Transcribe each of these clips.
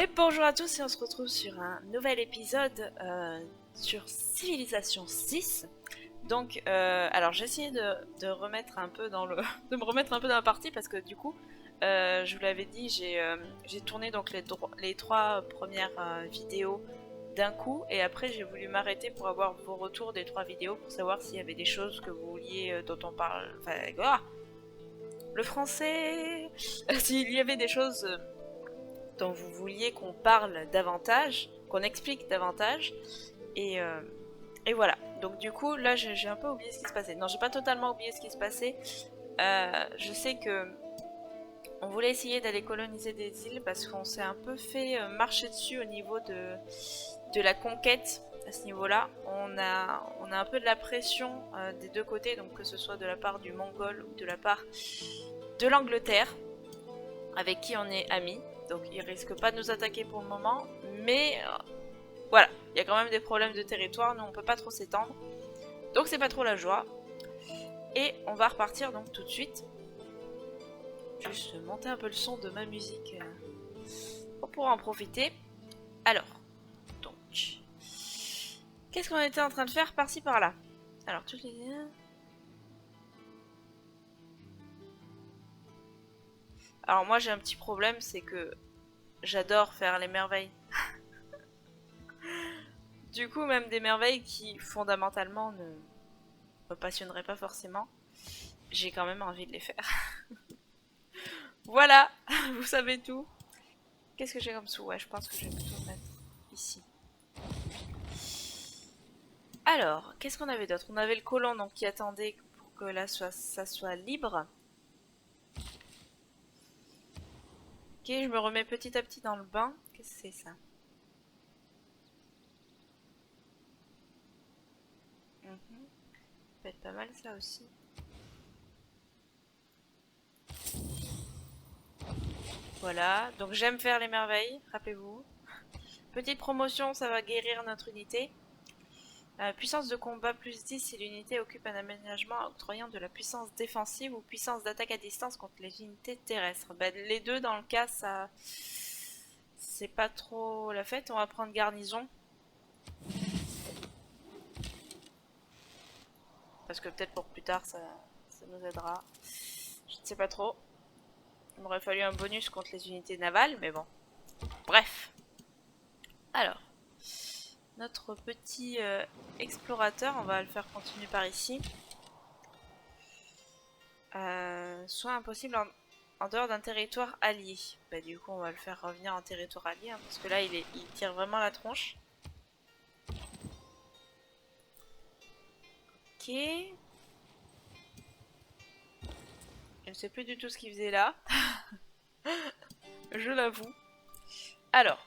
Et bonjour à tous et on se retrouve sur un nouvel épisode sur Civilisation 6. Donc, alors j'ai essayé de remettre un peu dans le, de me remettre un peu dans la partie parce que du coup, je vous l'avais dit, j'ai tourné donc les trois premières vidéos d'un coup et après j'ai voulu m'arrêter pour avoir vos retours des trois vidéos pour savoir s'il y avait des choses que vous vouliez dont on parle. Enfin, le français, s'il y avait des choses dont vous vouliez qu'on parle davantage, qu'on explique davantage. Et, euh, et voilà. Donc du coup, là, j'ai un peu oublié ce qui se passait. Non, j'ai pas totalement oublié ce qui se passait. Je sais que on voulait essayer d'aller coloniser des îles parce qu'on s'est un peu fait marcher dessus au niveau de la conquête. À ce niveau-là, on a un peu de la pression des deux côtés, donc que ce soit de la part du Mongol ou de la part de l'Angleterre, avec qui on est amis. Donc ils risquent pas de nous attaquer pour le moment, mais voilà, il y a quand même des problèmes de territoire, nous on peut pas trop s'étendre. Donc c'est pas trop la joie. Et on va repartir donc tout de suite. Juste monter un peu le son de ma musique pour pouvoir en profiter. Alors, donc, qu'est-ce qu'on était en train de faire par-ci par-là? Alors, toutes les... Alors moi j'ai un petit problème, c'est que j'adore faire les merveilles. Du coup, même des merveilles qui fondamentalement ne me passionneraient pas forcément, j'ai quand même envie de les faire. Voilà, vous savez tout. Qu'est-ce que j'ai comme sous? Ouais, je pense que je vais plutôt mettre ici. Alors, qu'est-ce qu'on avait d'autre? On avait le colon donc, qui attendait pour que là ça soit libre. Ok, je me remets petit à petit dans le bain. Qu'est-ce que c'est ça? Ça peut être pas mal ça aussi. Voilà, donc j'aime faire les merveilles, rappelez-vous. Petite promotion, ça va guérir notre unité. Puissance de combat plus 10 si l'unité occupe un aménagement octroyant de la puissance défensive ou puissance d'attaque à distance contre les unités terrestres. Bah, les deux dans le cas, ça... c'est pas trop la fête. On va prendre garnison. Parce que peut-être pour plus tard, ça nous aidera. Je ne sais pas trop. Il m'aurait fallu un bonus contre les unités navales, mais bon. Bref. Alors. Notre petit explorateur, on va le faire continuer par ici. Soit impossible en dehors d'un territoire allié. Bah, du coup, on va le faire revenir en territoire allié, hein, parce que là, il tire vraiment la tronche. Ok. Je ne sais plus du tout ce qu'il faisait là. Je l'avoue. Alors,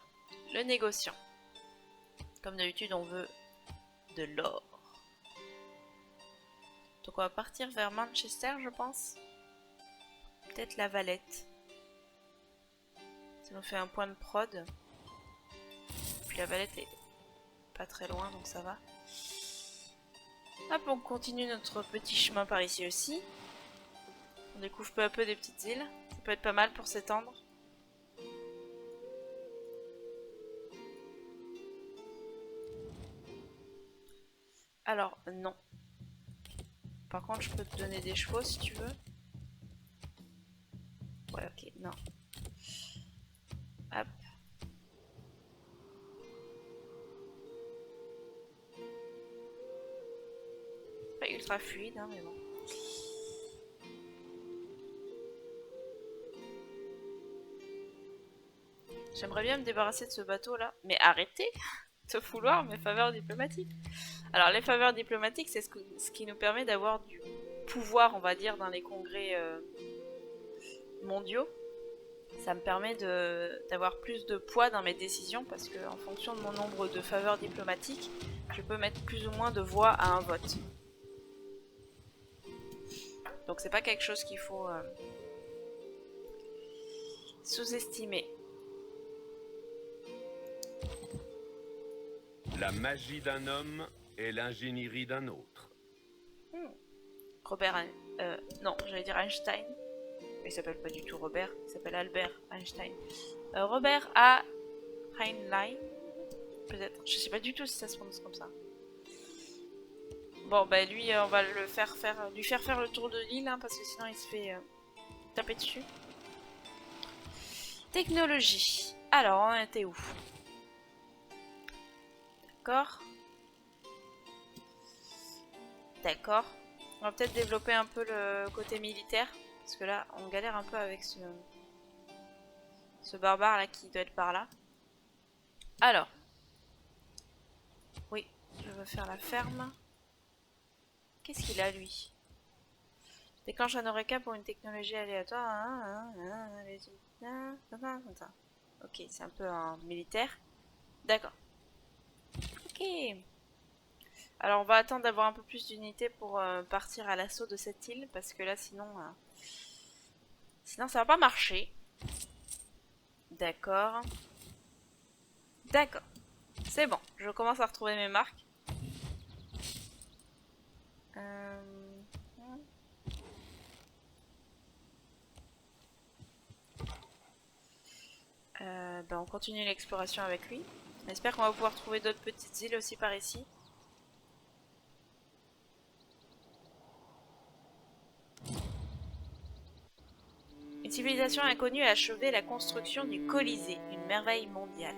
le négociant. Comme d'habitude, on veut de l'or. Donc on va partir vers Manchester, je pense. Peut-être la Valette. Ça nous fait un point de prod. Puis la Valette est pas très loin, donc ça va. Hop, on continue notre petit chemin par ici aussi. On découvre peu à peu des petites îles. Ça peut être pas mal pour s'étendre. Alors, non. Par contre, je peux te donner des chevaux si tu veux. Ouais, ok, non. Hop. Pas ultra fluide, hein, mais bon. J'aimerais bien me débarrasser de ce bateau là. Mais arrêtez de vouloir mes faveurs diplomatiques. Alors les faveurs diplomatiques, c'est ce qui nous permet d'avoir du pouvoir, on va dire, dans les congrès mondiaux. Ça me permet d'avoir plus de poids dans mes décisions parce que en fonction de mon nombre de faveurs diplomatiques, je peux mettre plus ou moins de voix à un vote. Donc c'est pas quelque chose qu'il faut sous-estimer. La magie d'un homme et l'ingénierie d'un autre. Robert, non, j'allais dire Einstein. Mais il s'appelle pas du tout Robert, il s'appelle Albert Einstein. Robert a Heinlein. Peut-être. Je sais pas du tout si ça se prononce comme ça. Bon, bah lui, on va le lui faire faire le tour de l'île, hein, parce que sinon il se fait taper dessus. Technologie. Alors, on était où? D'accord. D'accord. On va peut-être développer un peu le côté militaire. Parce que là, on galère un peu avec ce barbare là qui doit être par là. Alors. Oui, je veux faire la ferme. Qu'est-ce qu'il a lui? Déclenche un Eureka pour une technologie aléatoire. Ok, c'est un peu un militaire. D'accord. Ok. Alors on va attendre d'avoir un peu plus d'unités pour partir à l'assaut de cette île. Parce que là sinon... sinon ça va pas marcher. D'accord. D'accord. C'est bon. Je commence à retrouver mes marques. Ben on continue l'exploration avec lui. J'espère qu'on va pouvoir trouver d'autres petites îles aussi par ici. Une civilisation inconnue a achevé la construction du Colisée, une merveille mondiale.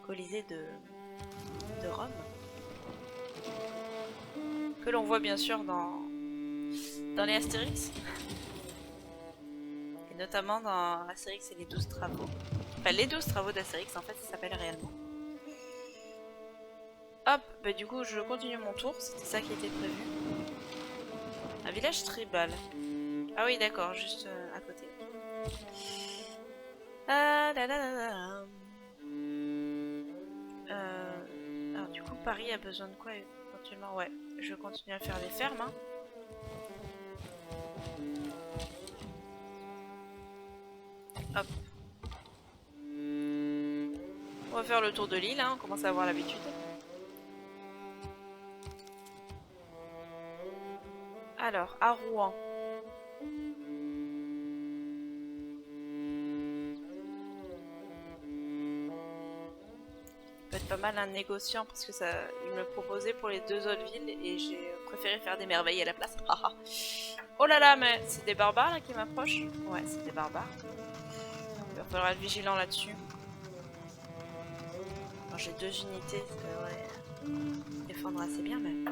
Colisée de Rome. Que l'on voit bien sûr dans les Astérix. Et notamment dans Astérix et les 12 travaux. Enfin, les 12 travaux d'Astérix, en fait, ça s'appelle réellement. Hop, bah du coup, je continue mon tour. C'était ça qui était prévu. Un village tribal. Ah oui, d'accord, juste à côté. Ah là là là là. Alors du coup, Paris a besoin de quoi éventuellement? Ouais, je continue à faire les fermes. Hein. Hop. On va faire le tour de l'île, hein, on commence à avoir l'habitude. Alors, à Rouen. Peut être pas mal un négociant parce que ça, il me le proposait pour les 2 autres villes et j'ai préféré faire des merveilles à la place. Oh là là, mais c'est des barbares là qui m'approchent? Ouais, c'est des barbares. Il va falloir être vigilant là-dessus. J'ai 2 unités, ça devrait défendre assez bien même.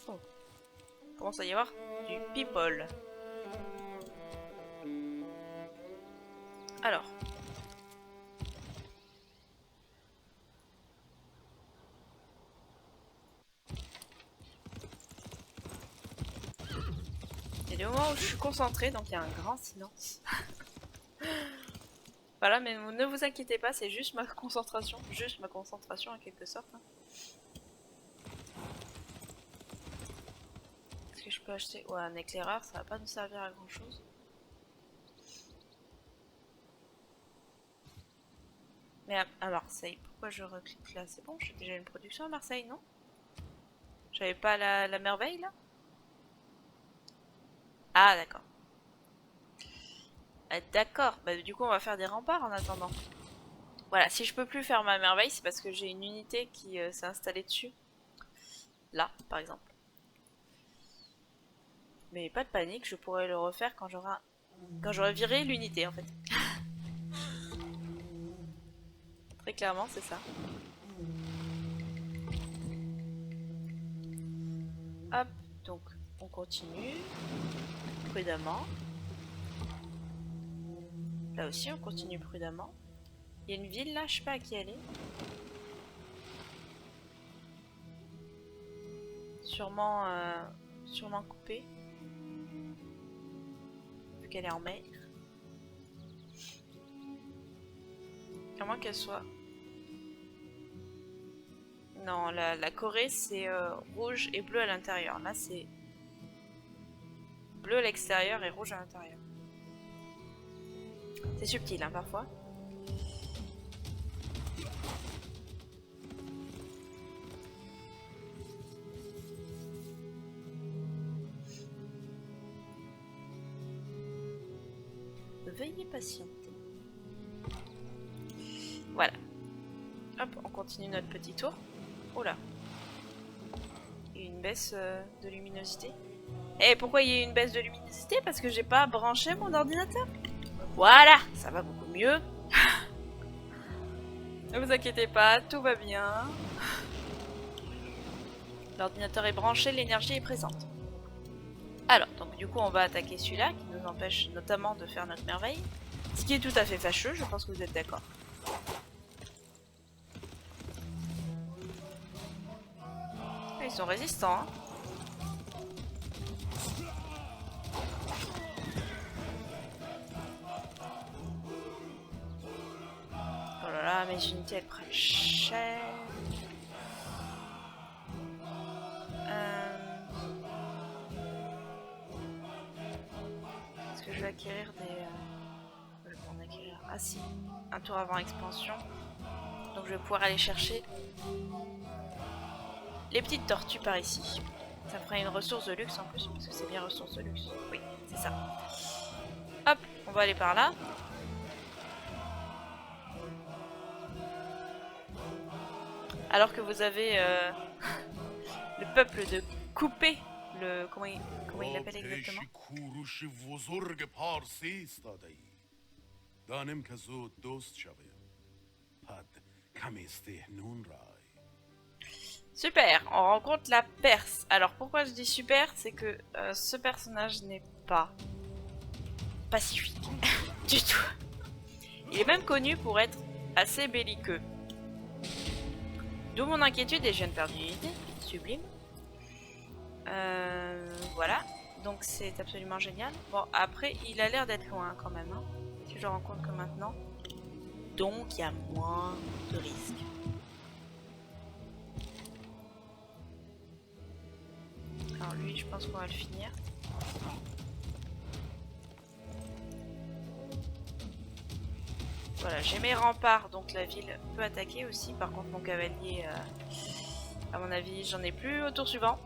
Oh. Commence à y avoir du people. Alors. Il y a des moments où je suis concentrée, donc il y a un grand silence. Voilà, mais ne vous inquiétez pas, c'est juste ma concentration en quelque sorte. Hein. Est-ce que je peux acheter... Ouais, un éclaireur, ça va pas nous servir à grand chose. Mais à Marseille, pourquoi je reclique là? C'est bon, j'ai déjà une production à Marseille, non? J'avais pas la merveille là? Ah, d'accord. D'accord, bah du coup on va faire des remparts en attendant. Voilà, si je peux plus faire ma merveille, c'est parce que j'ai une unité qui s'est installée dessus. Là, par exemple. Mais pas de panique, je pourrais le refaire quand j'aurai viré l'unité en fait. Très clairement, c'est ça. Hop, donc on continue prudemment. Là aussi, on continue prudemment. Il y a une ville là, je sais pas à qui elle est. Sûrement, sûrement coupée. Vu qu'elle est en mer. À moins qu'elle soit... Non, la Corée c'est rouge et bleu à l'intérieur. Là c'est bleu à l'extérieur et rouge à l'intérieur. C'est subtil hein, parfois. veuillez patienter. Voilà. Hop, on continue notre petit tour. Oh là. Il y a une baisse de luminosité. Et pourquoi il y a une baisse de luminosité? Parce que j'ai pas branché mon ordinateur. Voilà, ça va beaucoup mieux. Ne vous inquiétez pas, tout va bien. L'ordinateur est branché, l'énergie est présente. Alors, donc du coup on va attaquer celui-là qui nous empêche notamment de faire notre merveille. Ce qui est tout à fait fâcheux, je pense que vous êtes d'accord. Ils sont résistants, hein. Oh là là, mes unités elles prennent cher. Est-ce que je vais acquérir des... je vais pas en acquérir. Ah si, un tour avant expansion. Donc je vais pouvoir aller chercher les petites tortues par ici. Ça fera une ressource de luxe en plus, parce que c'est bien ressource de luxe. Oui, c'est ça. Hop, on va aller par là. Alors que vous avez le peuple de couper le... Comment il l'appelle exactement? Super, on rencontre la Perse. Alors pourquoi je dis super, c'est que ce personnage n'est pas pacifique du tout. Il est même connu pour être assez belliqueux. D'où mon inquiétude et je viens de perdre une unité. Sublime. Voilà, donc c'est absolument génial. Bon, après, il a l'air d'être loin quand même, hein, si je rencontre que maintenant. Donc, il y a moins de risques. Alors lui, je pense qu'on va le finir. Voilà, j'ai mes remparts, donc la ville peut attaquer aussi. Par contre, mon cavalier, à mon avis, j'en ai plus au tour suivant.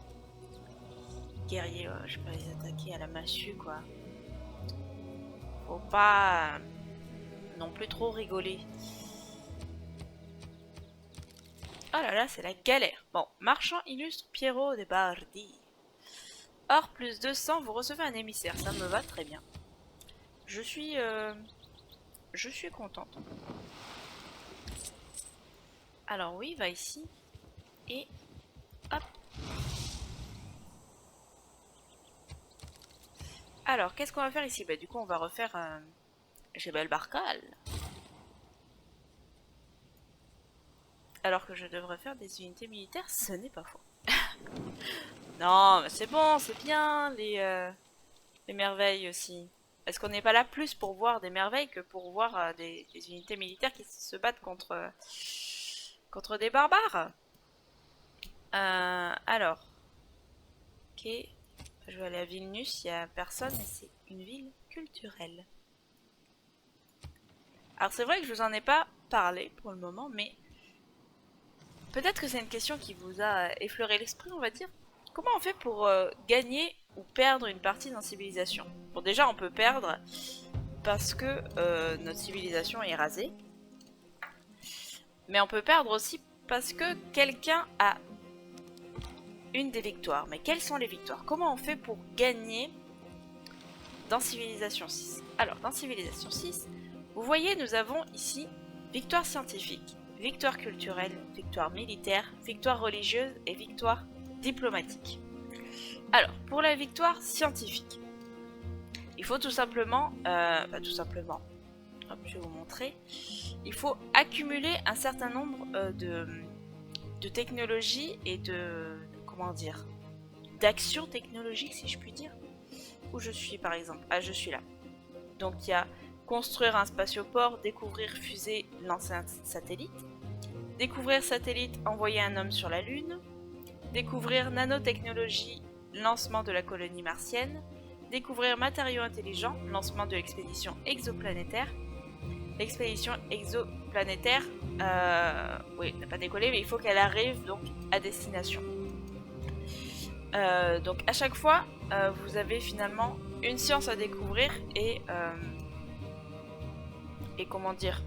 Guerrier, je peux les attaquer à la massue, quoi. Faut pas non plus trop rigoler. Oh là là, c'est la galère. Bon, marchand illustre Piero de Bardi. Or, plus 200, vous recevez un émissaire. Ça me va très bien. Je suis contente. Alors oui, va ici. Et hop. Alors, qu'est-ce qu'on va faire ici? Bah, du coup, on va refaire Jebel Barkal. Alors que je devrais faire des unités militaires, ce n'est pas faux. Non, mais c'est bon, c'est bien, les merveilles aussi. Est-ce qu'on n'est pas là plus pour voir des merveilles que pour voir des unités militaires qui se battent contre des barbares? Alors. Ok. Je vais aller à Vilnius, il n'y a personne, mais c'est une ville culturelle. Alors c'est vrai que je vous en ai pas parlé pour le moment, mais peut-être que c'est une question qui vous a effleuré l'esprit, on va dire. Comment on fait pour gagner ou perdre une partie dans civilisation? Bon, déjà on peut perdre parce que notre civilisation est rasée. Mais on peut perdre aussi parce que quelqu'un a une des victoires. Mais quelles sont les victoires? Comment on fait pour gagner dans Civilisation 6? Alors, dans Civilisation 6, vous voyez, nous avons ici victoire scientifique, victoire culturelle, victoire militaire, victoire religieuse et victoire diplomatique. Alors, pour la victoire scientifique, il faut tout simplement, hop, je vais vous montrer, il faut accumuler un certain nombre de technologies et comment dire, d'actions technologiques, si je puis dire. Où je suis par exemple? Ah, je suis là. Donc il y a construire un spatioport, découvrir fusée, lancer un satellite, découvrir satellite, envoyer un homme sur la Lune, découvrir nanotechnologie, lancement de la colonie martienne, découvrir matériaux intelligents, lancement de l'expédition exoplanétaire. L'expédition exoplanétaire, oui, n'a pas décollé, mais il faut qu'elle arrive donc à destination. Donc à chaque fois, vous avez finalement une science à découvrir et comment dire,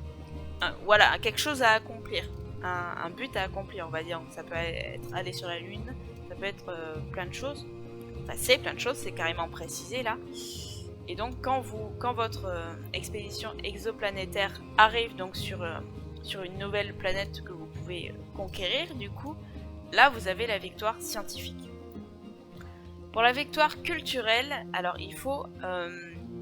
voilà, quelque chose à accomplir, un but à accomplir, on va dire. Ça peut être aller sur la lune, ça peut être plein de choses. Enfin, c'est plein de choses, c'est carrément précisé là. Et donc quand votre expédition exoplanétaire arrive donc sur une nouvelle planète que vous pouvez conquérir, du coup, là vous avez la victoire scientifique. Pour la victoire culturelle, alors il faut...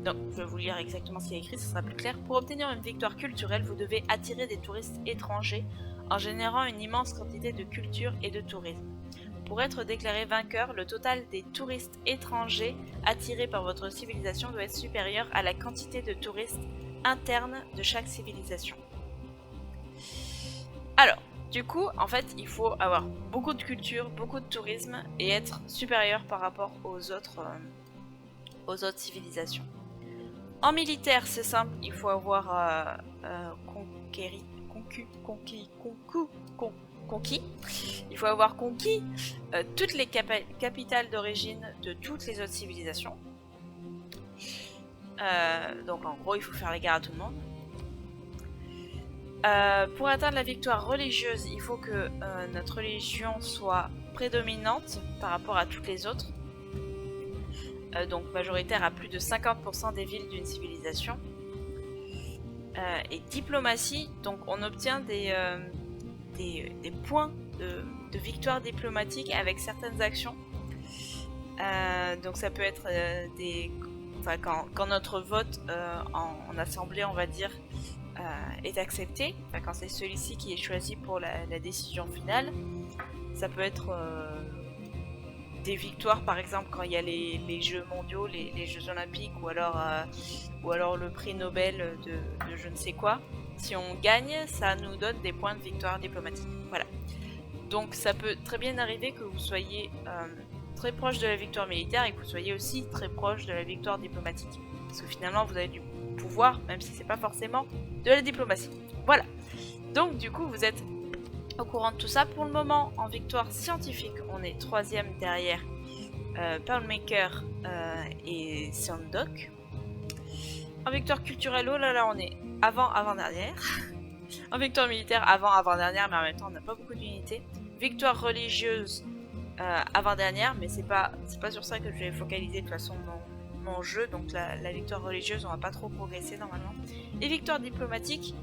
donc, je vais vous lire exactement ce qui est écrit, ce sera plus clair. Pour obtenir une victoire culturelle, vous devez attirer des touristes étrangers en générant une immense quantité de culture et de tourisme. Pour être déclaré vainqueur, le total des touristes étrangers attirés par votre civilisation doit être supérieur à la quantité de touristes internes de chaque civilisation. Alors, du coup, en fait, il faut avoir beaucoup de culture, beaucoup de tourisme et être supérieur par rapport aux autres civilisations. En militaire, c'est simple, il faut avoir conquis. Il faut avoir conquis toutes les capitales d'origine de toutes les autres civilisations. Donc en gros, il faut faire la guerre à tout le monde. Pour atteindre la victoire religieuse, il faut que notre religion soit prédominante par rapport à toutes les autres. Donc majoritaire à plus de 50% des villes d'une civilisation. Et diplomatie, donc on obtient des points de victoire diplomatique avec certaines actions. Donc ça peut être quand notre vote en assemblée, on va dire, est accepté, quand c'est celui-ci qui est choisi pour la décision finale. Ça peut être des victoires, par exemple quand il y a les Jeux mondiaux, les Jeux olympiques, ou alors le prix Nobel de je ne sais quoi. Si on gagne, ça nous donne des points de victoire diplomatique. Voilà. Donc ça peut très bien arriver que vous soyez très proche de la victoire militaire et que vous soyez aussi très proche de la victoire diplomatique. Parce que finalement, vous avez du pouvoir, même si c'est pas forcément de la diplomatie. Voilà. Donc du coup, vous êtes au courant de tout ça. Pour le moment, en victoire scientifique, on est 3ème derrière Pearlmaker et Sandok. En victoire culturelle, oh là là, on est avant-dernière. En victoire militaire, avant-dernière, mais en même temps, on n'a pas beaucoup d'unités. Victoire religieuse, avant-dernière, mais c'est pas sur ça que je vais focaliser de toute façon mon jeu. Donc la victoire religieuse, on va pas trop progresser normalement. Et victoire diplomatique,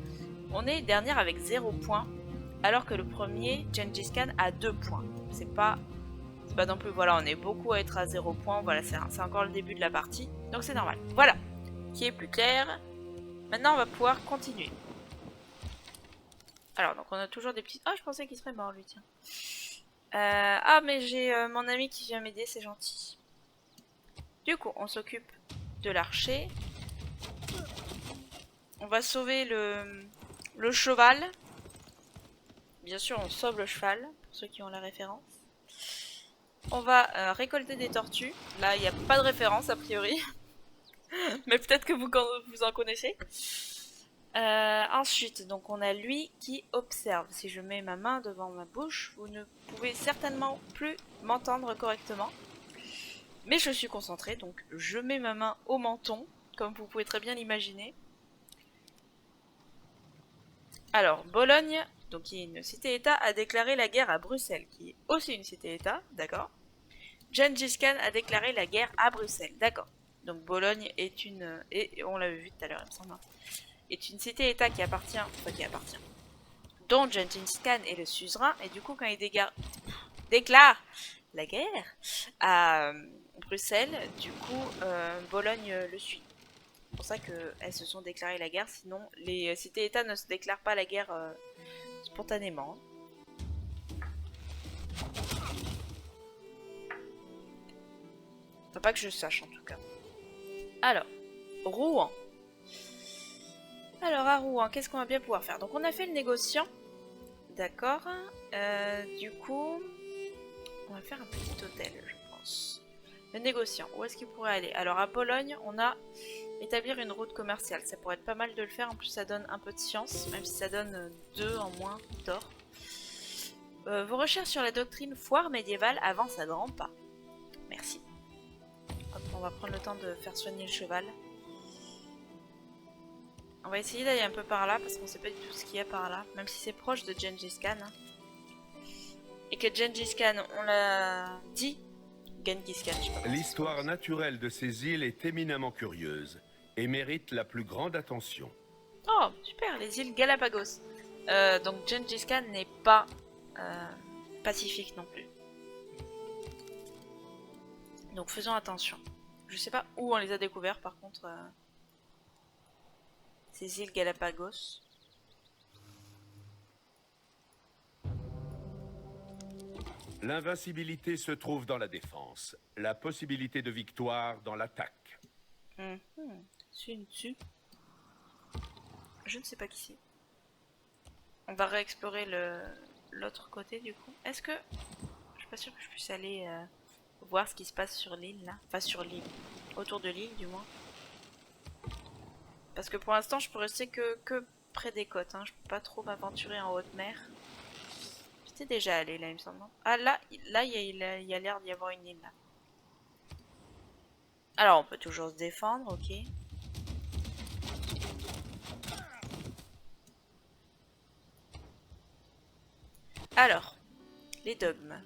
on est dernière avec 0 points, alors que le premier, Gengis Khan, a 2 points. C'est pas non plus, voilà, on est beaucoup à être à 0 points. Voilà, c'est encore le début de la partie, donc c'est normal. Voilà, qui est plus clair. Maintenant, on va pouvoir continuer. Alors, donc on a toujours des petits... Ah, je pensais qu'il serait mort, lui, tiens. Ah, mais j'ai mon ami qui vient m'aider, c'est gentil. Du coup, on s'occupe de l'archer. On va sauver le cheval. Bien sûr, on sauve le cheval, pour ceux qui ont la référence. On va récolter des tortues. Là, il n'y a pas de référence, a priori. Mais peut-être que vous en connaissez. Ensuite, donc on a lui qui observe. Si je mets ma main devant ma bouche, vous ne pouvez certainement plus m'entendre correctement. Mais je suis concentrée, donc je mets ma main au menton, comme vous pouvez très bien l'imaginer. Alors, Bologne, donc qui est une cité-État, a déclaré la guerre à Bruxelles, qui est aussi une cité-État, d'accord. Gengis Khan a déclaré la guerre à Bruxelles, d'accord. Donc Bologne est une... Et on l'avait vu tout à l'heure, il me semble. Est une cité-État qui appartient, dont Gengis Khan est le suzerain, et du coup quand il déclare la guerre à Bruxelles, du coup Bologne le suit. C'est pour ça qu'elles se sont déclarées la guerre, sinon les cités-États ne se déclarent pas la guerre spontanément. Enfin, pas que je sache en tout cas. Alors, Rouen. Alors à Rouen, qu'est-ce qu'on va bien pouvoir faire? Donc on a fait le négociant. D'accord. Du coup, on va faire un petit hôtel, je pense. Le négociant, où est-ce qu'il pourrait aller? Alors à Bologne, on a établir une route commerciale. Ça pourrait être pas mal de le faire. En plus, ça donne un peu de science, même si ça donne 2 en moins d'or. Vos recherches sur la doctrine foire médiévale avancent à grands pas. Merci. Hop, on va prendre le temps de faire soigner le cheval. On va essayer d'aller un peu par là parce qu'on sait pas du tout ce qu'il y a par là. Même si c'est proche de Gengis Khan. Hein. Et que Gengis Khan, on l'a dit. Genghis Khan, je sais pas. L'histoire naturelle de ces îles est éminemment curieuse et mérite la plus grande attention. Oh, super, les îles Galapagos. Donc Gengis Khan n'est pas pacifique non plus. Donc faisons attention. Je sais pas où on les a découverts par contre. Ces îles Galapagos. L'invincibilité se trouve dans la défense, la possibilité de victoire dans l'attaque. Sun Tzu. Je ne sais pas qui c'est. On va réexplorer l'autre côté du coup. Est-ce que... Je suis pas sûre que je puisse aller voir ce qui se passe sur l'île là. Enfin sur l'île. Autour de l'île du moins. Parce que pour l'instant je peux rester que près des côtes. Hein. Je peux pas trop m'aventurer en haute mer. J'étais déjà allé là il me semble. Ah là il y a l'air d'y avoir une île là. Alors on peut toujours se défendre, ok. Alors, les dogmes.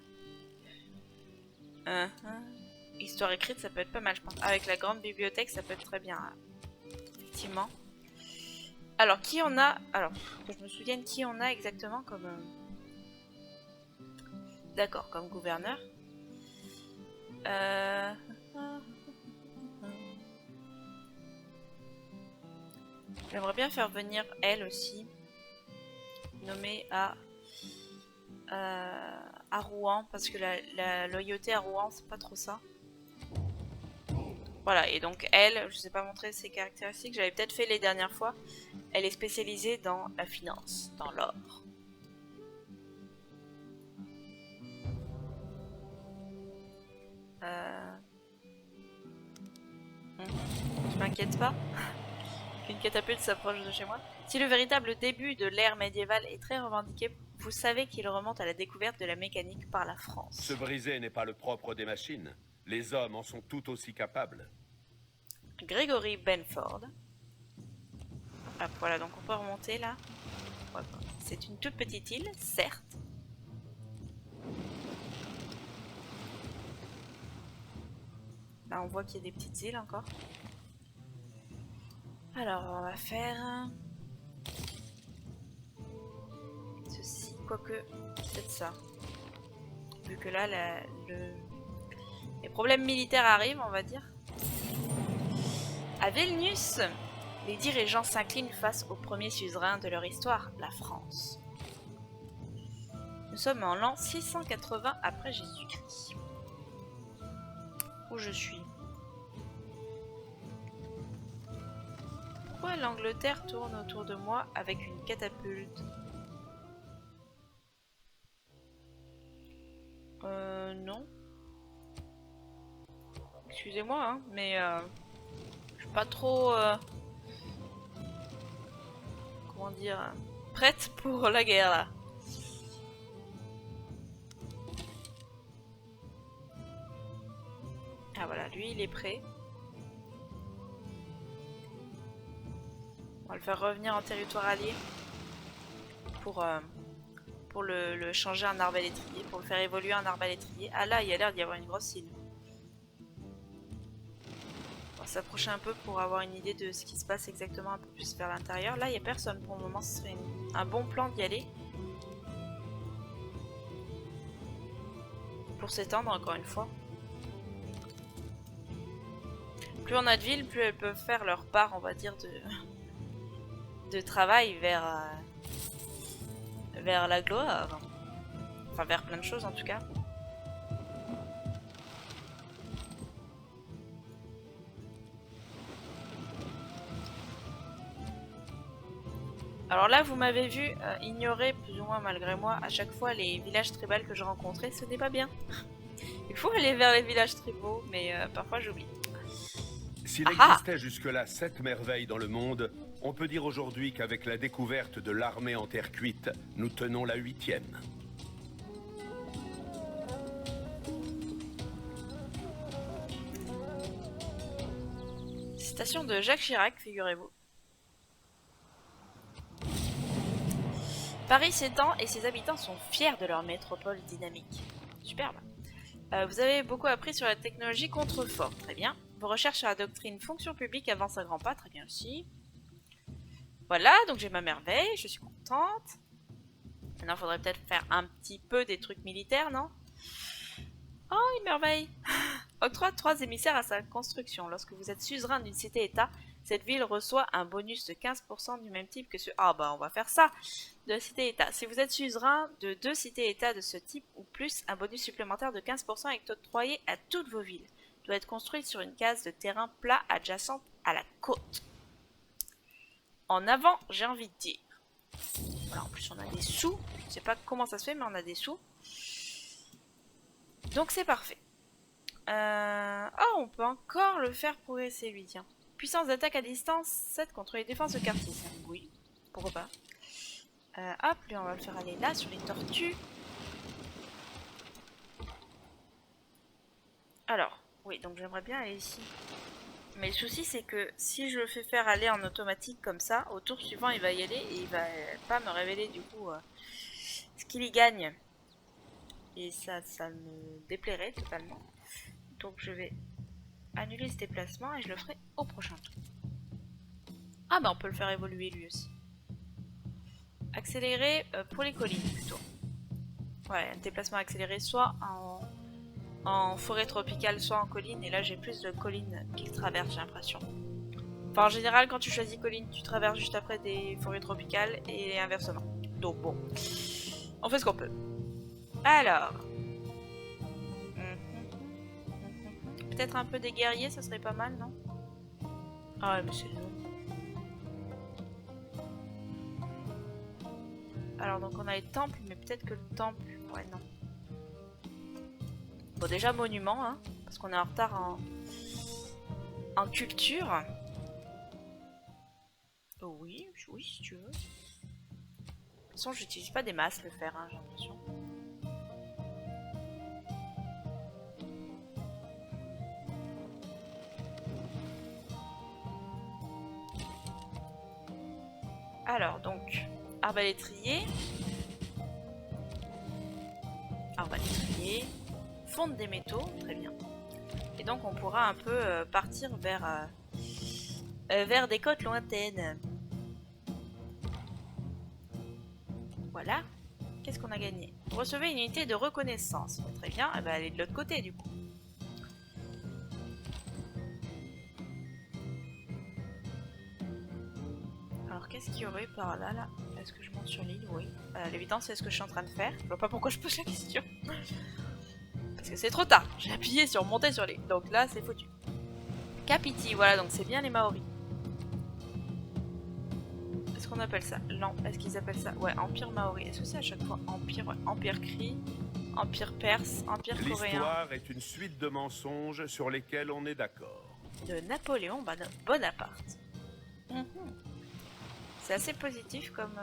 Histoire écrite, ça peut être pas mal, je pense. Avec la grande bibliothèque, ça peut être très bien. Effectivement. Alors, qui on a... Alors, que je me souvienne qui on a exactement comme... D'accord, comme gouverneur. J'aimerais bien faire venir elle aussi. Nommée à Rouen, parce que la loyauté à Rouen, c'est pas trop ça. Voilà, et donc elle, je sais pas montrer ses caractéristiques, j'avais peut-être fait les dernières fois. Elle est spécialisée dans la finance, dans l'or. Je m'inquiète pas qu'une catapulte s'approche de chez moi. Si le véritable début de l'ère médiévale est très revendiqué, vous savez qu'il remonte à la découverte de la mécanique par la France. Se briser n'est pas le propre des machines. Les hommes en sont tout aussi capables. Gregory Benford. Hop, voilà, donc on peut remonter là. C'est une toute petite île, certes. Là, on voit qu'il y a des petites îles encore. Alors, on va faire... ceci, quoique, peut-être ça. Vu que là, les problèmes militaires arrivent, on va dire. À Vilnius, les dirigeants s'inclinent face au premier suzerain de leur histoire, la France. Nous sommes en l'an 680 après Jésus-Christ. Où je suis? Pourquoi l'Angleterre tourne autour de moi avec une catapulte? Non. Excusez-moi, hein, mais je suis pas trop... comment dire, prête pour la guerre là. Ah voilà, lui il est prêt. On va le faire revenir en territoire allié pour le changer en arbalétrier, pour le faire évoluer en arbalétrier. Ah là, il y a l'air d'y avoir une grosse île. On va s'approcher un peu pour avoir une idée de ce qui se passe exactement un peu plus vers l'intérieur. Là, il n'y a personne pour le moment, ce serait un bon plan d'y aller. Pour s'étendre encore une fois. Plus on a de villes, plus elles peuvent faire leur part, on va dire, de travail vers la gloire. Enfin, vers plein de choses en tout cas. Alors là, vous m'avez vu ignorer, plus ou moins malgré moi, à chaque fois les villages tribaux que je rencontrais. Ce n'est pas bien. Il faut aller vers les villages tribaux, mais parfois j'oublie. S'il existait jusque-là 7 merveilles dans le monde, on peut dire aujourd'hui qu'avec la découverte de l'armée en terre cuite, nous tenons la 8e. Citation de Jacques Chirac, figurez-vous. Paris s'étend et ses habitants sont fiers de leur métropole dynamique. Superbe. Vous avez beaucoup appris sur la technologie contrefort, très bien. Vos recherches sur la doctrine fonction publique avancent à grands pas, très bien aussi. Voilà, donc j'ai ma merveille, je suis contente. Maintenant, il faudrait peut-être faire un petit peu des trucs militaires, non? Oh, une merveille. Octroie 3 émissaires à sa construction. Lorsque vous êtes suzerain d'une cité-état, cette ville reçoit un bonus de 15% du même type que ce... Ah bah on va faire ça, de la cité-état. Si vous êtes suzerain de 2 cités-états de ce type ou plus, un bonus supplémentaire de 15% est octroyé à toutes vos villes. Doit être construite sur une case de terrain plat adjacente à la côte. En avant, j'ai envie de dire. Voilà, en plus on a des sous. Je ne sais pas comment ça se fait, mais on a des sous. Donc c'est parfait. Oh, on peut encore le faire progresser, lui, tiens. Puissance d'attaque à distance, 7 contre les défenses de quartier. Oui, pourquoi pas. Hop, lui, on va le faire aller là, sur les tortues. Alors, oui, donc j'aimerais bien aller ici. Mais le souci, c'est que si je le fais faire aller en automatique comme ça, au tour suivant, il va y aller et il va pas me révéler, du coup, ce qu'il y gagne. Et ça me déplairait totalement. Donc je vais annuler ce déplacement et je le ferai au prochain tour. Ah bah on peut le faire évoluer lui aussi. Accélérer pour les collines plutôt. Ouais, un déplacement accéléré soit en forêt tropicale, soit en colline. Et là j'ai plus de collines qu'il traverse, j'ai l'impression. Enfin en général quand tu choisis colline, tu traverses juste après des forêts tropicales et inversement. Donc bon, on fait ce qu'on peut. Alors... peut-être un peu des guerriers, ça serait pas mal, non? Ah ouais, mais c'est long. Alors, donc on a les temples, mais peut-être que le temple... Ouais, non. Bon, déjà, monument, hein, parce qu'on est en retard en culture. Oh, oui, oui, si tu veux. De toute façon, j'utilise pas des masses le fer, hein, j'ai l'impression. Alors, donc, arbalétrier. Arbalétrier. Fonte des métaux, très bien. Et donc, on pourra un peu partir vers des côtes lointaines. Voilà. Qu'est-ce qu'on a gagné? Vous recevez une unité de reconnaissance. Très bien, elle va aller de l'autre côté, du coup. Alors, qu'est-ce qu'il y aurait par là, là? Est-ce que je monte sur l'île? Oui. L'évidence, c'est ce que je suis en train de faire. Je vois pas pourquoi je pose la question. Parce que c'est trop tard. J'ai appuyé sur monter sur l'île. Donc là, c'est foutu. Kapiti, voilà, donc c'est bien les Maoris. Est-ce qu'on appelle ça? Non, est-ce qu'ils appellent ça? Ouais, Empire Maori. Est-ce que c'est à chaque fois Empire? Ouais, Empire Cri, Empire Perse, Empire Coréen. L'histoire est une suite de mensonges sur lesquels on est d'accord. De Napoléon Bonaparte. C'est assez positif comme,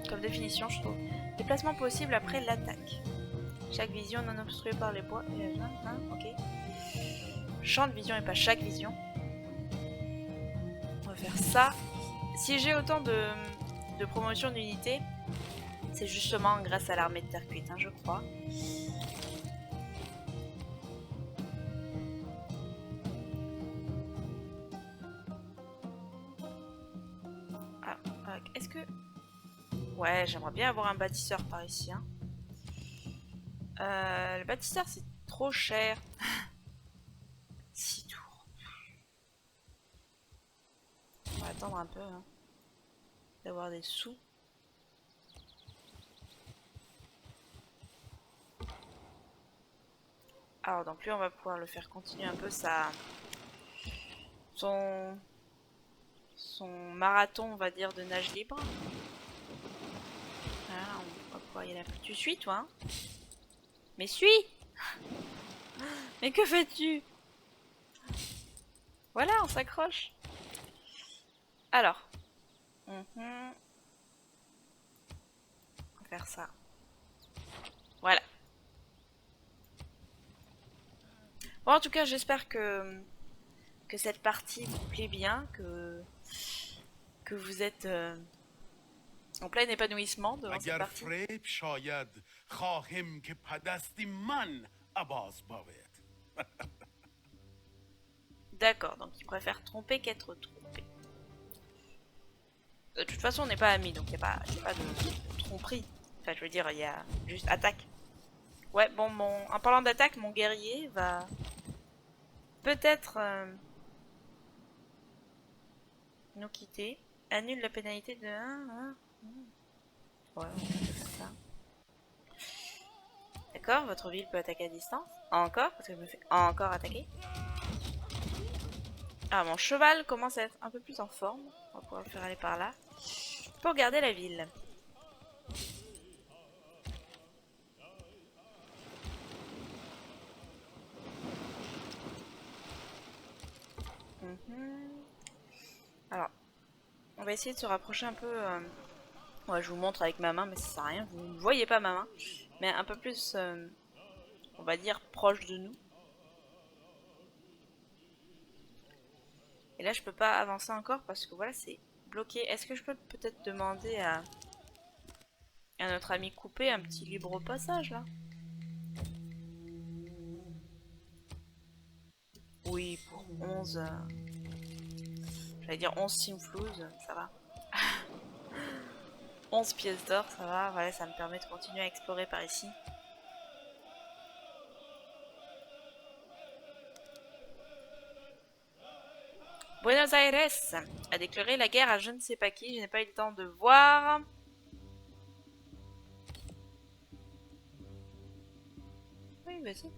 comme définition, je trouve. Déplacement possible après l'attaque. Chaque vision non obstruée par les bois. Ok. Champ de vision et pas chaque vision. On va faire ça. Si j'ai autant de promotion d'unités, c'est justement grâce à l'armée de terre cuite, hein, je crois. Alors, est-ce que... Ouais, j'aimerais bien avoir un bâtisseur par ici. Hein. Le bâtisseur, c'est trop cher. 6 tours. On va attendre un peu. Hein, d'avoir des sous. Alors, donc lui, on va pouvoir le faire continuer un peu son marathon, on va dire, de nage libre. Voilà, on va pouvoir y aller un peu. Tu suis, toi, hein? Mais suis! Mais que fais-tu? Voilà, on s'accroche. Alors. On va faire ça. Voilà. Bon, en tout cas, j'espère que cette partie vous plaît bien, que vous êtes En plein épanouissement devant cette اگر partie. فریب شاید خواهم که پدستی من عباس باید. D'accord, donc il préfère tromper qu'être trompé. De toute façon, on n'est pas amis, donc il n'y a pas de tromperie. Enfin, je veux dire, il y a juste attaque. Ouais, bon, en parlant d'attaque, mon guerrier va peut-être nous quitter. Annule la pénalité de 1. Ouais, on peut faire ça. D'accord, votre ville peut attaquer à distance. Encore, parce que je me fais encore attaquer. Ah, mon cheval commence à être un peu plus en forme. On va pouvoir le faire aller par là. Pour garder la ville. Alors, on va essayer de se rapprocher un peu. Ouais, je vous montre avec ma main, mais ça sert à rien. Vous ne voyez pas ma main. Mais un peu plus, on va dire, proche de nous. Et là, je peux pas avancer encore parce que voilà, c'est bloqué. Est-ce que je peux peut-être demander à notre ami coupé un petit libre passage là? Oui, pour 11. J'allais dire 11 simflouz, ça va. 11 pièces d'or, ça va. Voilà, ça me permet de continuer à explorer par ici. Buenos Aires a déclaré la guerre à je ne sais pas qui, je n'ai pas eu le temps de voir. Oui, vas-y.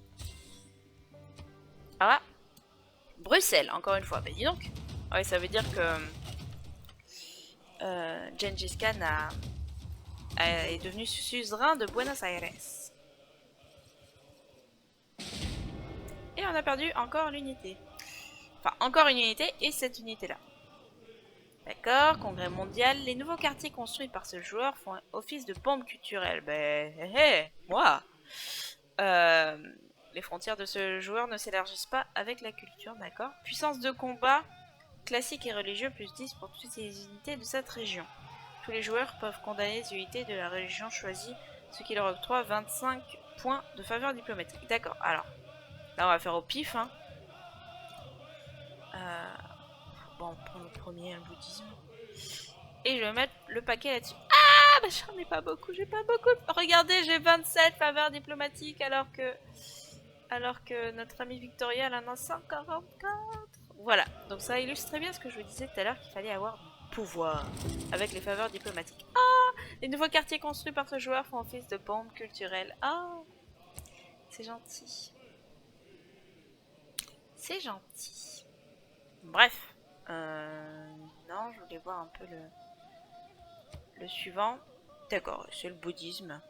Ah, Bruxelles, encore une fois. Bah dis donc. Ouais, ça veut dire que Gengis Khan est devenu suzerain de Buenos Aires. Et on a perdu encore l'unité. Enfin, encore une unité et cette unité-là. D'accord, congrès mondial. Les nouveaux quartiers construits par ce joueur font office de bombe culturelle. Ben, moi. Les frontières de ce joueur ne s'élargissent pas avec la culture, d'accord. Puissance de combat, classique et religieux, plus 10 pour toutes les unités de cette région. Tous les joueurs peuvent condamner les unités de la religion choisie, ce qui leur octroie 25 points de faveur diplomatique. D'accord, alors, là on va faire au pif, hein. Bon, on prend le premier, le bouddhisme. Et je vais mettre le paquet là-dessus. Ah, bah j'en ai pas beaucoup, j'ai pas beaucoup. Regardez, j'ai 27 faveurs diplomatiques alors que notre ami Victoria en a 144. Voilà, donc ça illustre très bien ce que je vous disais tout à l'heure qu'il fallait avoir du pouvoir avec les faveurs diplomatiques. Ah, les nouveaux quartiers construits par ce joueur font office de bombes culturelles. Ah, c'est gentil. C'est gentil. Bref. Non, je voulais voir un peu le suivant. D'accord, c'est le bouddhisme.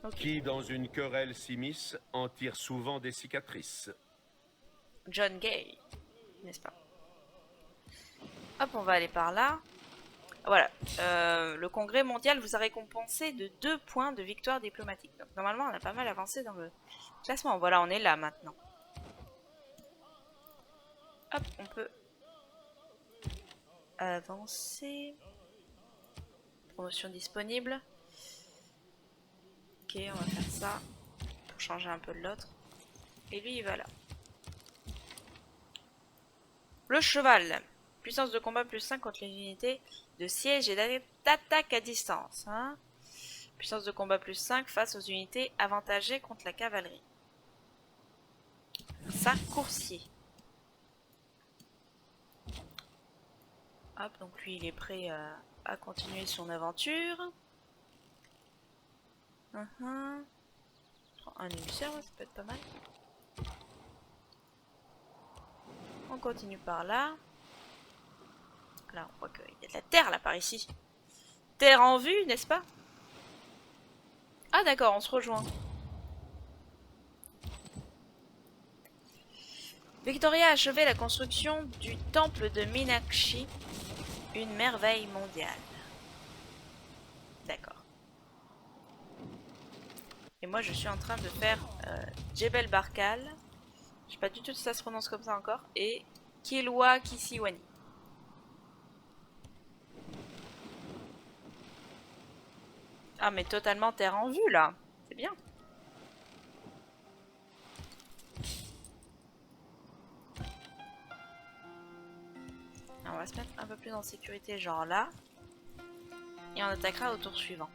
Okay. Qui, dans une querelle s'immisce, en tire souvent des cicatrices. John Gay, n'est-ce pas? Hop, on va aller par là. Voilà, le congrès mondial vous a récompensé de 2 points de victoire diplomatique. Donc normalement, on a pas mal avancé dans le classement. Voilà, on est là maintenant. Hop, on peut avancer. Promotion disponible. Ok, on va faire ça pour changer un peu de l'autre. Et lui, il va là. Le cheval. Puissance de combat plus 5 contre les unités de siège et d'attaque à distance. Hein. Puissance de combat plus 5 face aux unités avantagées contre la cavalerie. Ça, coursier. Hop, donc lui, il est prêt à continuer son aventure. Un émissaire, ça peut être pas mal. On continue par là. Là, on voit qu'il y a de la terre là par ici. Terre en vue, n'est-ce pas? Ah d'accord, on se rejoint. Victoria a achevé la construction du temple de Meenakshi, une merveille mondiale. D'accord. Et moi je suis en train de faire Jebel Barkal. Je sais pas du tout si ça se prononce comme ça encore. Et Kilwa Kisiwani. Ah mais totalement terre en vue là. C'est bien. Alors, on va se mettre un peu plus en sécurité genre là. Et on attaquera au tour suivant.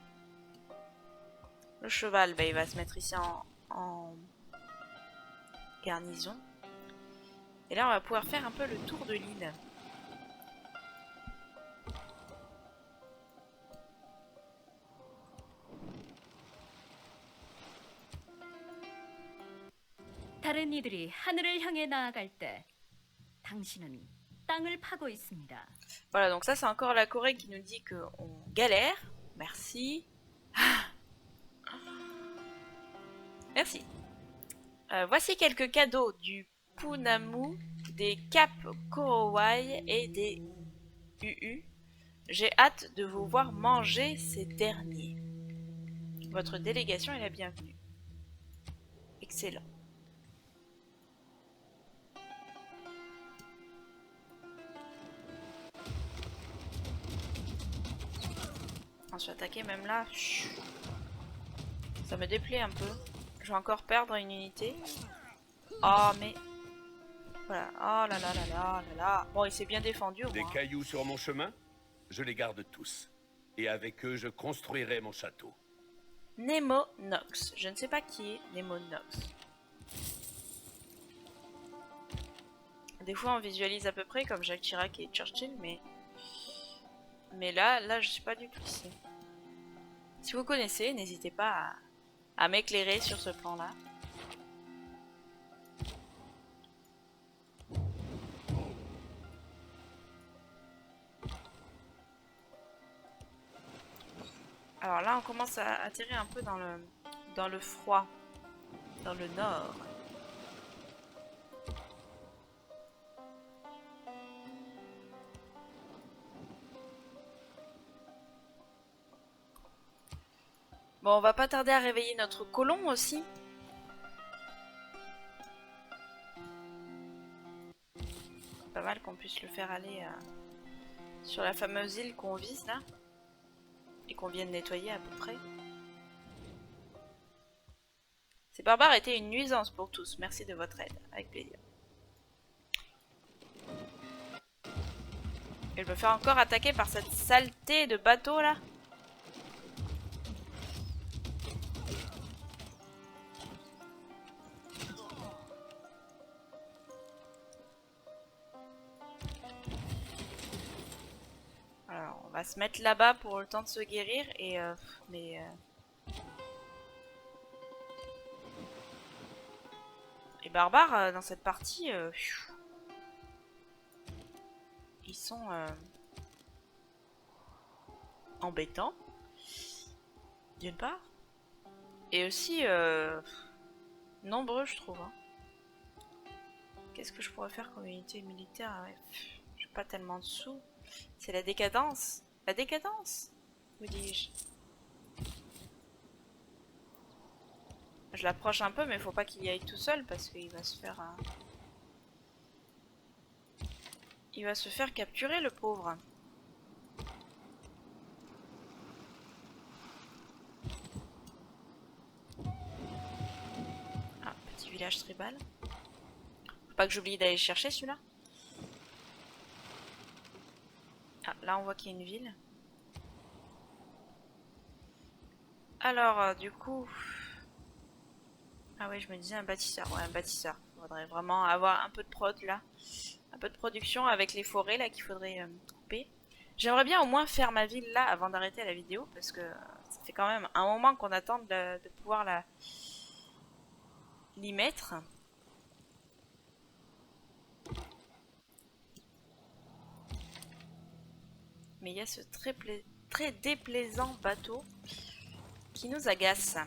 Le cheval, bah, il va se mettre ici en garnison. Et là on va pouvoir faire un peu le tour de l'île. 다른 이들이 하늘을 향해 나아갈 때 당신은 땅을 파고 있습니다. Voilà, donc ça c'est encore la Corée qui nous dit qu'on galère. Merci. Merci. Voici quelques cadeaux du Punamu, des Cap Korowai et des UU. J'ai hâte de vous voir manger ces derniers. Votre délégation est la bienvenue. Excellent. On se fait attaquer même là. Ça me déplaît un peu. Je vais encore perdre une unité. Oh mais... Voilà. Oh là là là là là là. Bon, il s'est bien défendu au Des moins. cailloux sur mon chemin, je les garde tous. Et avec eux, je construirai mon château. Nemo Nox. Je ne sais pas qui est Nemo Nox. Des fois on visualise à peu près comme Jacques Chirac et Churchill, mais là je sais pas du tout qui c'est. Si vous connaissez, n'hésitez pas à m'éclairer sur ce plan-là. Alors là on commence à atterrir un peu dans le froid, dans le nord. Bon, on va pas tarder à réveiller notre colon aussi. Pas mal qu'on puisse le faire aller sur la fameuse île qu'on vise là. Et qu'on vient de nettoyer à peu près. Ces barbares étaient une nuisance pour tous. Merci de votre aide. Avec plaisir. Et je me fais encore attaquer par cette saleté de bateau là. Alors, on va se mettre là-bas pour le temps de se guérir et les barbares dans cette partie, ils sont embêtants d'une part et aussi nombreux je trouve. Hein. Qu'est-ce que je pourrais faire comme unité militaire? Ouais, j'ai pas tellement de sous. C'est la décadence. La décadence, vous dis-je. Je l'approche un peu, mais il faut pas qu'il y aille tout seul parce qu'il va se faire... Il va se faire capturer, le pauvre. Ah, petit village tribal. Faut pas que j'oublie d'aller chercher celui-là. Ah, là on voit qu'il y a une ville. Alors, du coup... Ah oui, je me disais un bâtisseur. Ouais, un bâtisseur. Il faudrait vraiment avoir un peu de prod là. Un peu de production avec les forêts là qu'il faudrait couper. J'aimerais bien au moins faire ma ville là avant d'arrêter la vidéo. Parce que ça fait quand même un moment qu'on attend de pouvoir l'y mettre. Mais il y a ce très déplaisant bateau qui nous agace.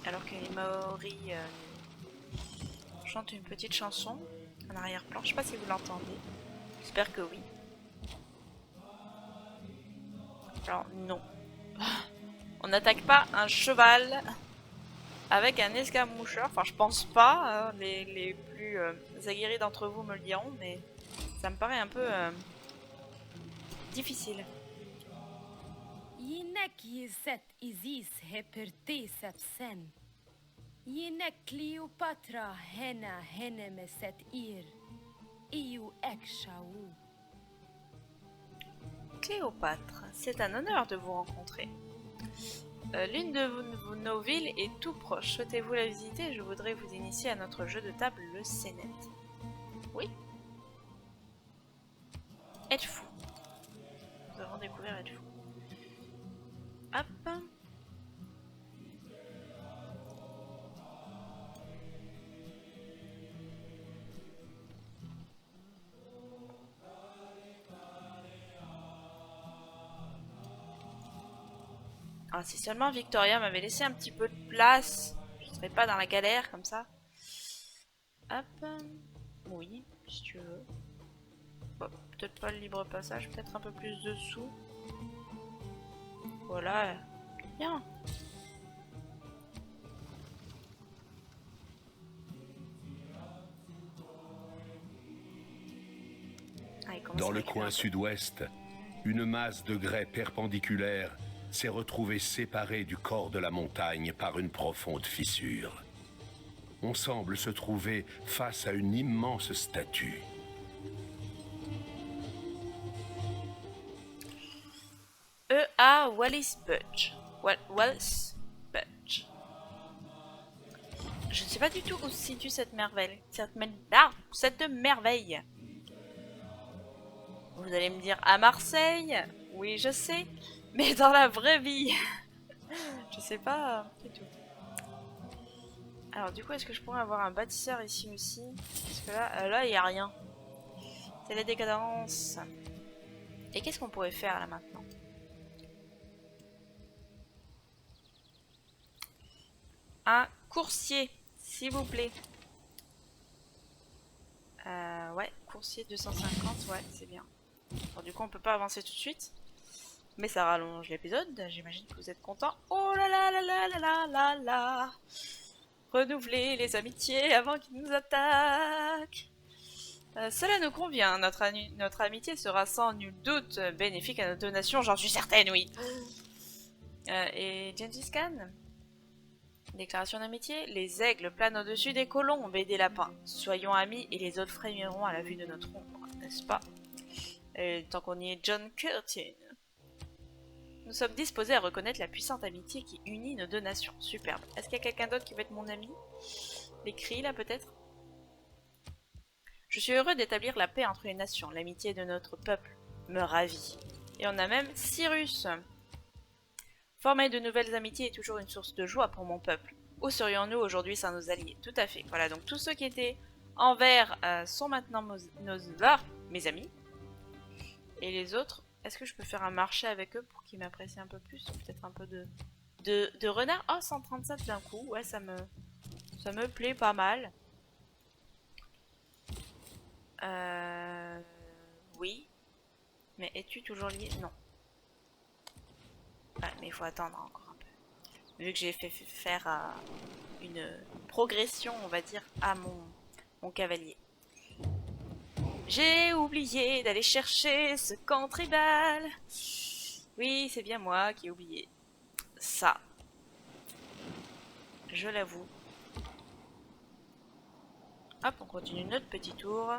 Alors que les Maoris chantent une petite chanson en arrière-plan. Je sais pas si vous l'entendez. J'espère que oui. Alors non. On n'attaque pas un cheval. avec un escarmoucheur. Enfin, je pense pas, hein, les plus aguerris d'entre vous me le diront, mais ça me paraît un peu difficile. Yinek yizet izis heperti sepsen. Yinek Cleopatra hena henemeset ir. Iu ekshaou. Cléopâtre, c'est un honneur de vous rencontrer. L'une de nos villes est tout proche. Souhaitez-vous la visiter? Je voudrais vous initier à notre jeu de table, le Sénet. Oui. Êtes-vous? Nous avons découvert êtes-vous. Hop. Ah, si seulement Victoria m'avait laissé un petit peu de place, je serais pas dans la galère comme ça. Hop. Oui, si tu veux. Bon, peut-être pas le libre passage, peut-être un peu plus dessous. Voilà. Bien. Ah, Dans le coin sud-ouest, une masse de grès perpendiculaire s'est retrouvée séparée du corps de la montagne par une profonde fissure. On semble se trouver face à une immense statue. E.A. Wallis Budge. Wallis Budge. Je ne sais pas du tout où se situe cette merveille. Cette merveille. Vous allez me dire à Marseille. Oui, je sais. Mais dans la vraie vie. Je sais pas du tout. Alors du coup, est-ce que je pourrais avoir un bâtisseur ici aussi? Parce que là, il n'y a rien. C'est la décadence. Et qu'est-ce qu'on pourrait faire là maintenant? Un coursier, s'il vous plaît. Ouais, coursier 250, ouais, c'est bien. Bon, du coup, on peut pas avancer tout de suite. Mais ça rallonge l'épisode, j'imagine que vous êtes contents. Oh là là là là là là là là. Renouveler les amitiés avant qu'ils nous attaquent. Cela nous convient, notre amitié sera sans nul doute bénéfique à notre donation, j'en suis certaine, oui. Et Gengis Khan? Déclaration d'amitié. Les aigles planent au-dessus des colombes et des lapins. Soyons amis et les autres frémiront à la vue de notre ombre, n'est-ce pas? Et tant qu'on y est, John Curtin. Nous sommes disposés à reconnaître la puissante amitié qui unit nos deux nations. Superbe. Est-ce qu'il y a quelqu'un d'autre qui veut être mon ami? Les cris là peut-être? Je suis heureux d'établir la paix entre les nations. L'amitié de notre peuple me ravit. Et on a même Cyrus. Former de nouvelles amitiés est toujours une source de joie pour mon peuple. Où serions-nous aujourd'hui sans nos alliés? Tout à fait. Voilà, donc tous ceux qui étaient en vert sont maintenant mes amis. Et les autres, est-ce que je peux faire un marché avec eux pour qu'ils m'apprécient un peu plus? Peut-être un peu de renard. Oh, 137 d'un coup. Ouais, ça me plaît pas mal. Oui. Mais es-tu toujours lié? Non. Ouais, mais il faut attendre encore un peu. Vu que j'ai fait faire une progression, on va dire, à mon cavalier. J'ai oublié d'aller chercher ce camp tribal. Oui, c'est bien moi qui ai oublié ça. Je l'avoue. Hop, on continue notre petit tour.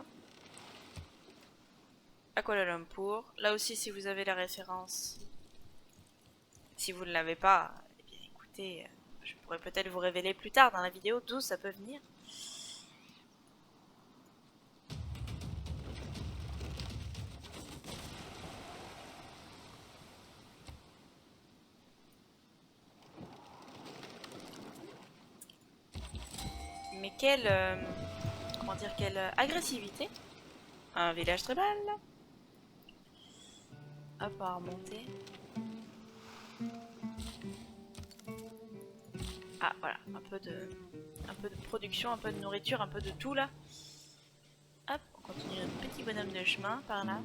À Kuala Lumpur. Là aussi, si vous avez la référence. Si vous ne l'avez pas, eh bien écoutez, je pourrais peut-être vous révéler plus tard dans la vidéo d'où ça peut venir. Mais quelle, comment dire, quelle agressivité. Un village tribal. Hop, à remonter. Ah voilà, un peu de production, un peu de nourriture, un peu de tout là. Hop, on continue notre petit bonhomme de chemin par là.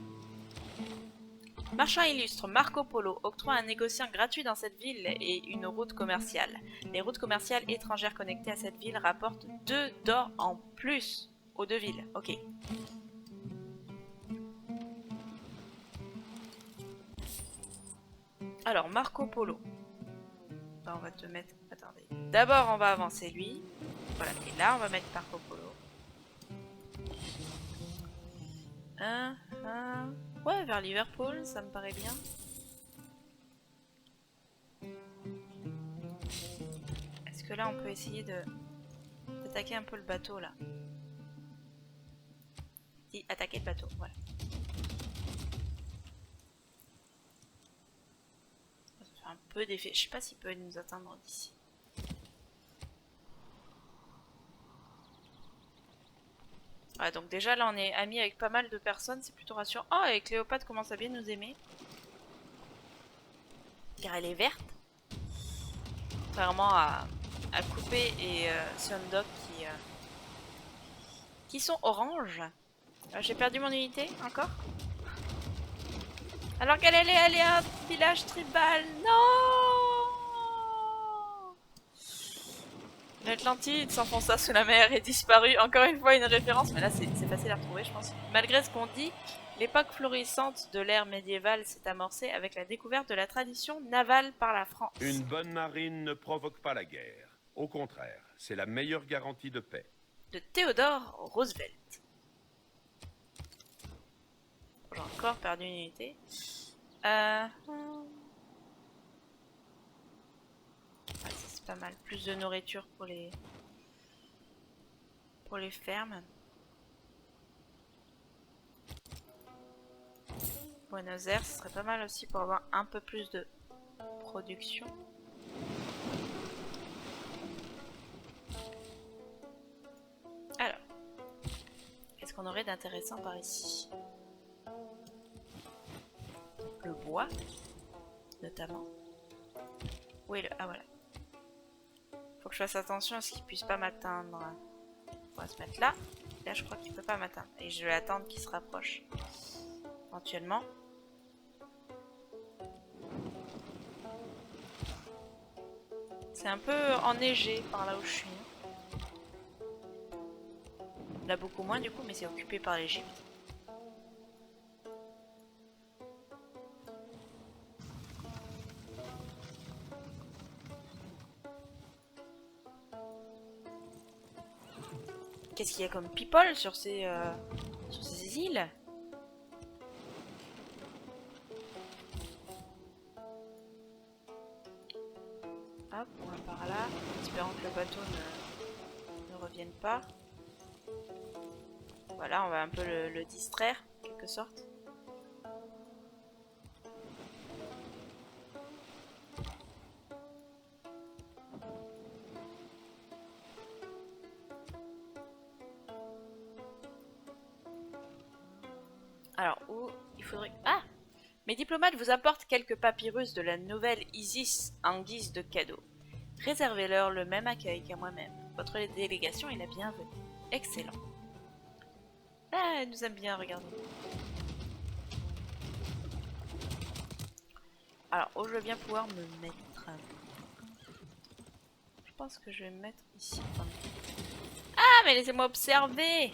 Marchand illustre, Marco Polo octroie un négociant gratuit dans cette ville et une route commerciale. Les routes commerciales étrangères connectées à cette ville rapportent 2 d'or en plus aux 2 villes. Ok. Alors, Marco Polo. On va te mettre... Attendez. D'abord, on va avancer lui. Voilà. Et là, on va mettre Marco Polo. Ouais, vers Liverpool, ça me paraît bien. Est-ce que là, on peut essayer d'attaquer un peu le bateau, là? Si, attaquer le bateau, voilà. Ça fait un peu d'effet. Je sais pas s'il peut nous atteindre d'ici. Ouais, donc déjà là on est amis avec pas mal de personnes, c'est plutôt rassurant. Oh, et Cléopâtre commence à bien nous aimer. Car elle est verte. Contrairement à Coupé et Sundock qui sont oranges. J'ai perdu mon unité, encore. Alors qu'elle allait aller à un village tribal. Non! L'Atlantide s'enfonça sous la mer et disparut. Encore une fois une référence, mais là c'est facile à retrouver je pense. Malgré ce qu'on dit, l'époque florissante de l'ère médiévale s'est amorcée avec la découverte de la tradition navale par la France. Une bonne marine ne provoque pas la guerre. Au contraire, c'est la meilleure garantie de paix. De Theodore Roosevelt. J'ai encore perdu une unité. Ouais, c'est pas mal. Plus de nourriture pour les fermes. Buenos Aires, ce serait pas mal aussi pour avoir un peu plus de production. Alors, qu'est-ce qu'on aurait d'intéressant par ici? Le bois, notamment. Où est le... Ah voilà. Faut que je fasse attention à ce qu'il puisse pas m'atteindre. On va se mettre là. Là, je crois qu'il peut pas m'atteindre. Et je vais attendre qu'il se rapproche. Éventuellement. C'est un peu enneigé par là où je suis. Là, beaucoup moins du coup, mais c'est occupé par l'Égypte. Qu'est-ce qu'il y a comme people sur ces îles? Hop, on va par là, espérant que le bateau ne revienne pas. Voilà, on va un peu le distraire, en quelque sorte. Alors, où il faudrait... Ah! Mes diplomates vous apportent quelques papyrus de la nouvelle Isis en guise de cadeau. Réservez-leur le même accueil qu'à moi-même. Votre délégation est la bienvenue. Excellent. Ah, elle nous aime bien, regardez. Alors, où je vais bien pouvoir me mettre... Je pense que je vais me mettre ici. Ah, mais laissez-moi observer!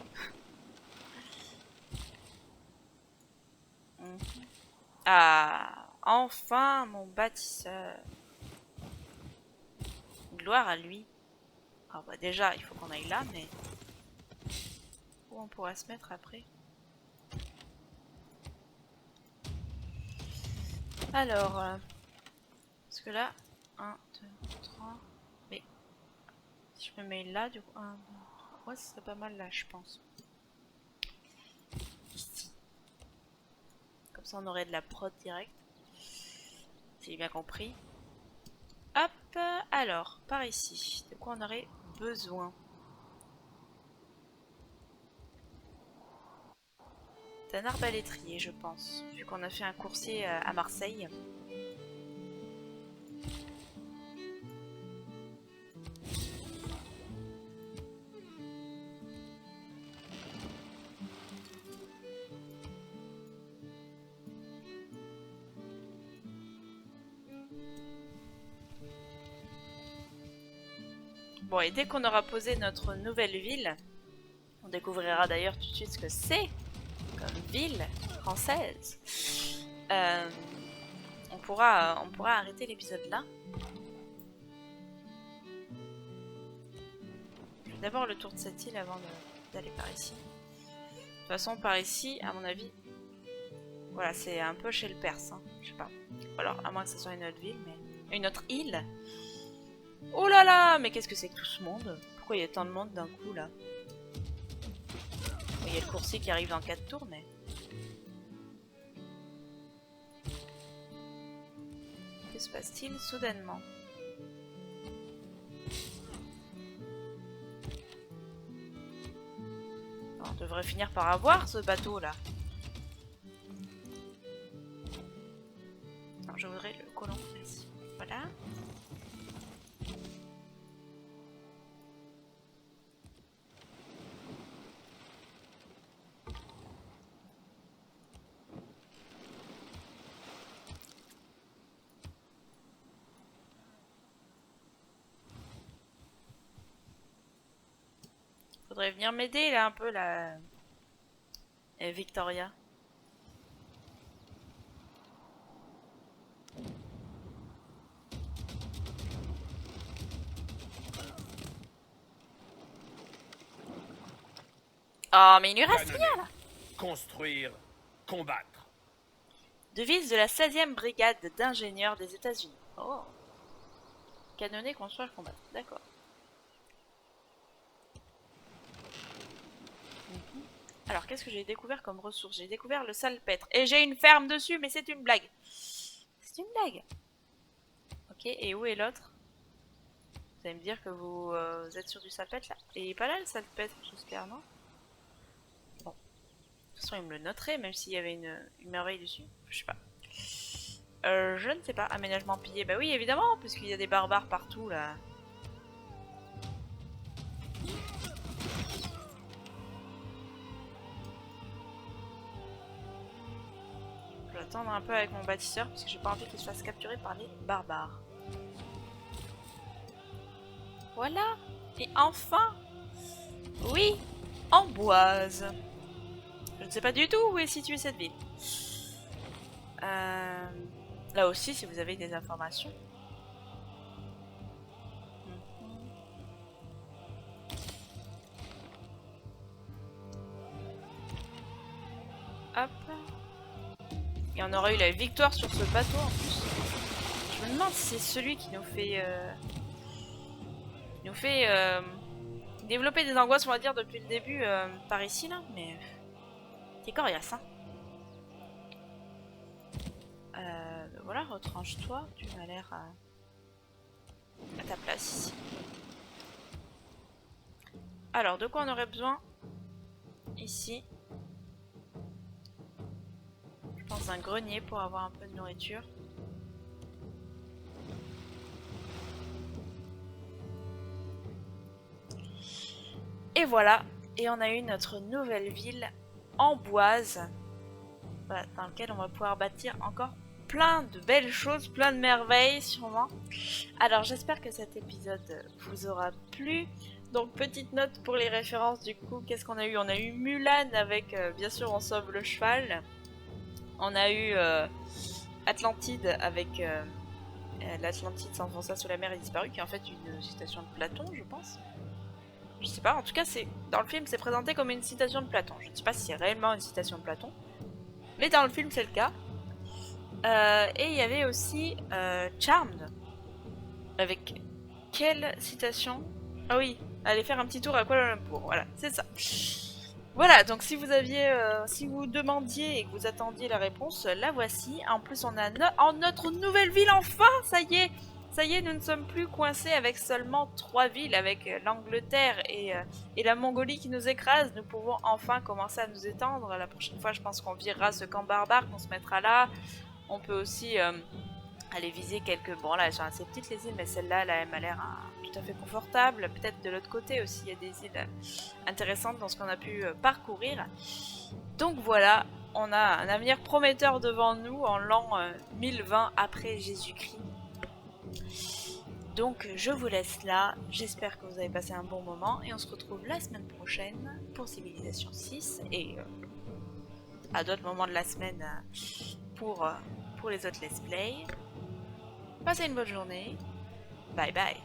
Ah, enfin mon bâtisseur. Gloire à lui. Alors bah déjà, il faut qu'on aille là, mais... Où on pourra se mettre après? Alors... parce que là... 1, 2, 3... Mais... Si je me mets là, du coup... 1, 2, 3... Ouais, ce serait pas mal là, je pense. Ici. Comme ça, on aurait de la prod direct. Si j'ai bien compris. Hop, alors, par ici. De quoi on aurait besoin? D'un arbalétrier, je pense. Vu qu'on a fait un coursier à Marseille. Bon, et dès qu'on aura posé notre nouvelle ville, on découvrira d'ailleurs tout de suite ce que c'est comme ville française. On pourra arrêter l'épisode là. Je fais d'abord le tour de cette île avant d'aller par ici. De toute façon, par ici, à mon avis, voilà, c'est un peu chez le Perse, hein, je sais pas. Alors, à moins que ce soit une autre ville, mais une autre île. Oh là là, mais qu'est-ce que c'est que tout ce monde? Pourquoi il y a tant de monde d'un coup là? Il y a le coursier qui arrive dans 4 tours, mais... Que se passe-t-il soudainement? On devrait finir par avoir ce bateau là. Alors, je voudrais le colon ici. Voilà. Faudrait venir m'aider là un peu là. Victoria. Oh mais il lui reste rien là. Construire, combattre. Devise de la 16e brigade d'ingénieurs des États-Unis. Oh. Canonner, construire, combattre. D'accord. Alors, qu'est-ce que j'ai découvert comme ressource? J'ai découvert le salpêtre. Et j'ai une ferme dessus, mais c'est une blague. C'est une blague. Ok, et où est l'autre? Vous allez me dire que vous êtes sur du salpêtre là. Et il est pas là le salpêtre, j'espère, non? Bon. De toute façon, il me le noterait, même s'il y avait une merveille dessus. Je sais pas. Je ne sais pas. Aménagement pillé. Bah oui, évidemment, puisqu'il y a des barbares partout là. Attendre un peu avec mon bâtisseur parce que j'ai pas envie qu'il se fasse capturer par les barbares. Voilà. Et enfin, oui, Amboise. Je ne sais pas du tout où est située cette ville. Là aussi, si vous avez des informations. Hop. Et on aurait eu la victoire sur ce bateau en plus. Je me demande si c'est celui qui nous fait développer des angoisses, on va dire, depuis le début par ici là, mais t'es coriace, hein. Voilà, retranche-toi, tu m'as l'air à ta place ici. Alors, de quoi on aurait besoin ici? Dans un grenier pour avoir un peu de nourriture. Et voilà, et on a eu notre nouvelle ville, Amboise, voilà, dans laquelle on va pouvoir bâtir encore plein de belles choses, plein de merveilles sûrement. Alors j'espère que cet épisode vous aura plu. Donc petite note pour les références du coup, qu'est-ce qu'on a eu? On a eu Mulan avec, bien sûr, on sauve le cheval. On a eu Atlantide avec l'Atlantide s'enfonça sous la mer et disparut, qui est en fait une citation de Platon, je pense. Je sais pas, en tout cas, dans le film, c'est présenté comme une citation de Platon. Je ne sais pas si c'est réellement une citation de Platon, mais dans le film, c'est le cas. Et il y avait aussi Charmed, avec quelle citation? Ah oui, allez faire un petit tour à Kuala Lumpur, voilà, c'est ça. Voilà, donc si vous aviez, si vous demandiez et que vous attendiez la réponse, la voici. En plus, on a notre nouvelle ville, enfin, ça y est, nous ne sommes plus coincés avec seulement 3 villes, avec l'Angleterre et la Mongolie qui nous écrasent. Nous pouvons enfin commencer à nous étendre. La prochaine fois, je pense qu'on virera ce camp barbare, qu'on se mettra là. On peut aussi aller viser quelques... Bon, là, elles sont assez petites les îles, mais celle-là, là, elle m'a l'air tout à fait confortable. Peut-être de l'autre côté aussi, il y a des îles intéressantes dans ce qu'on a pu parcourir. Donc voilà, on a un avenir prometteur devant nous en l'an 1020 après Jésus-Christ. Donc je vous laisse là, j'espère que vous avez passé un bon moment et on se retrouve la semaine prochaine pour Civilisation 6 et à d'autres moments de la semaine pour les autres let's play. Passez une bonne journée, bye bye.